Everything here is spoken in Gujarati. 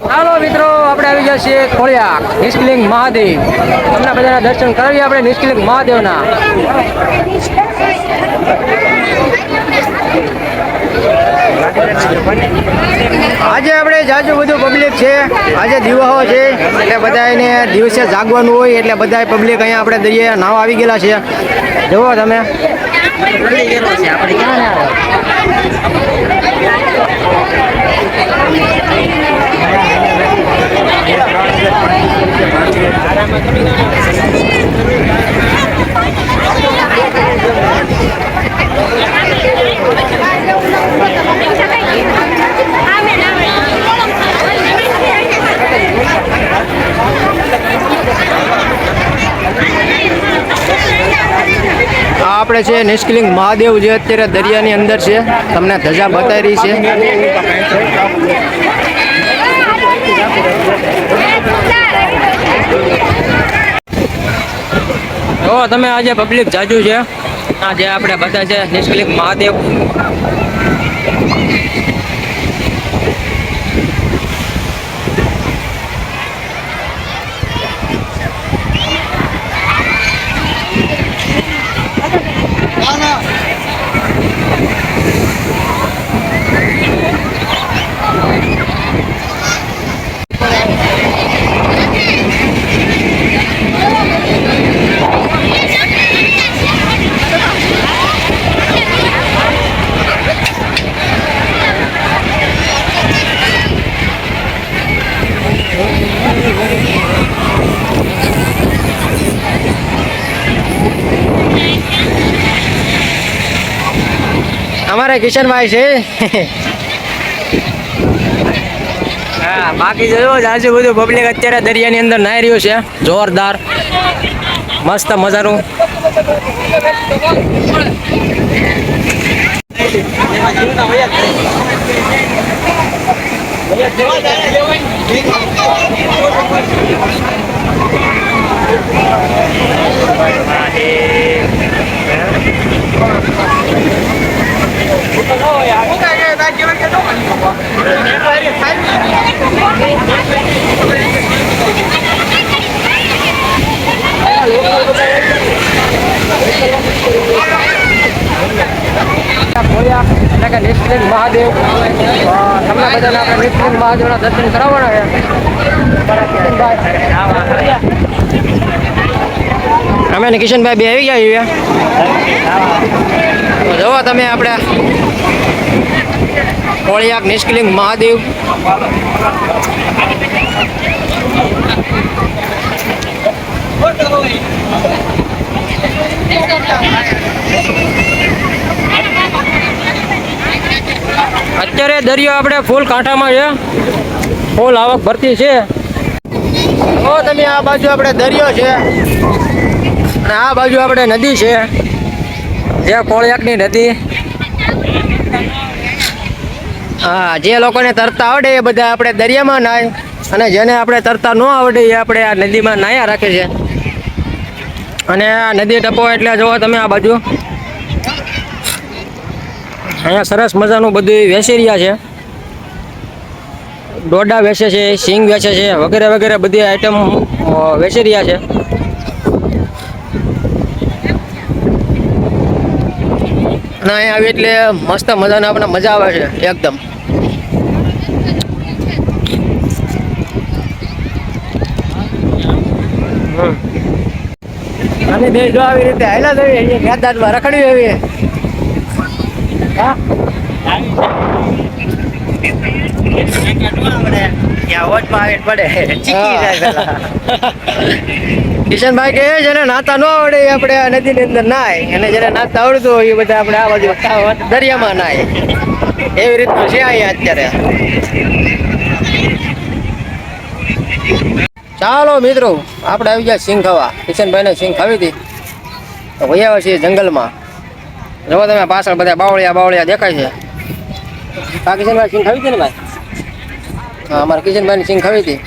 હાલો મિત્રો, આપણે આવી ગયા છીએ ખોડિયાર નિષ્કલિંગ મહાદેવ. તમને બધાના દર્શન કરાવીએ આપણે નિષ્કલિંગ મહાદેવના. આજે આપણે જાજુ બધું પબ્લિક છે. આજે દિવાહો છે એટલે બધાને દિવસે જાગવાનું હોય એટલે બધા પબ્લિક અહીંયા આપણે દરિયા નાવા આવી ગયેલા છે. જુઓ તમે. આપણે છે નિષ્કલિંગ મહાદેવ જે અત્યારે દરિયાની અંદર છે. તમને ધજા બતાવી રહી છે. તો તમે આજે પબ્લિક જાજુ છે. આજે આપણે બધા છે નિષ્કલિંગ મહાદેવ. અમારે કિશનભાઈ છે. હા, બાકી જોયો આજુ બધું પબ્લિક અત્યારે દરિયાની અંદર નાહી રહ્યું છે. જોરદાર મસ્ત મજાનું. નિષ્કલિંગ મહાદેવ તમને બધાને આપણે નિષ્કલિંગ મહાદેવના દર્શન કરાવવાના છે. અમે ને કિશનભાઈ બે આવી ગયા. તો જુઓ તમે આપણે ખોડિયાર નિષ્કલિંગ મહાદેવ. અત્યારે દરિયો આપણે ફૂલ કાંઠામાં છે. ફૂલ આવક ભરતી છે. તો તમે આ બાજુ આપણે દરિયો છે અને આ બાજુ આપણે નદી છે, જે ખોડિયારની નદી. હા, જે લોકોને તરતા આવડે એ બધા આપણે દરિયામાં નાય, અને જેને આપણે તરતા ન આવડે એ આપણે આ નદીમાં નાયા રાખે છે. અને આ નદી ટપો એટલે જુઓ તમે આ બાજુ અહીંયા સરસ મજાનું બધું વેચી રહ્યા છે. ડોડા વેચે છે, સિંગ વેચે છે, વગેરે વગેરે બધી આઈટમ વેચી રહ્યા છે. અને અહીંયા આવી એટલે મસ્ત મજાના આપણે મજા આવે છે એકદમ. અને બે જો આવી રીતે હાલા જઈએ મેદાનમાં રખડવી એવી. કિશનભાઈ કે જેને નાતા ન આવડે આપણે આ નદીની અંદર નાય, અને જેને નાતા આવડતું હોય એ બધા આપણે આ બાજુ દરિયામાં નાય. એવી રીતનું છે અહીંયા અત્યારે. ચાલો મિત્રો, આપણે આવી ગયા સિંગ ખાવા. કિશનભાઈને સિંગ ખાવી હતી તો વયા છીએ જંગલમાં. જો તમે પાછળ બધા બાવળિયા દેખાય છે. આ કિશનભાઈ સિંગ ખાવી હતી ને ભાઈ? હા, અમારા કિશનભાઈની સિંગ ખાવી હતી.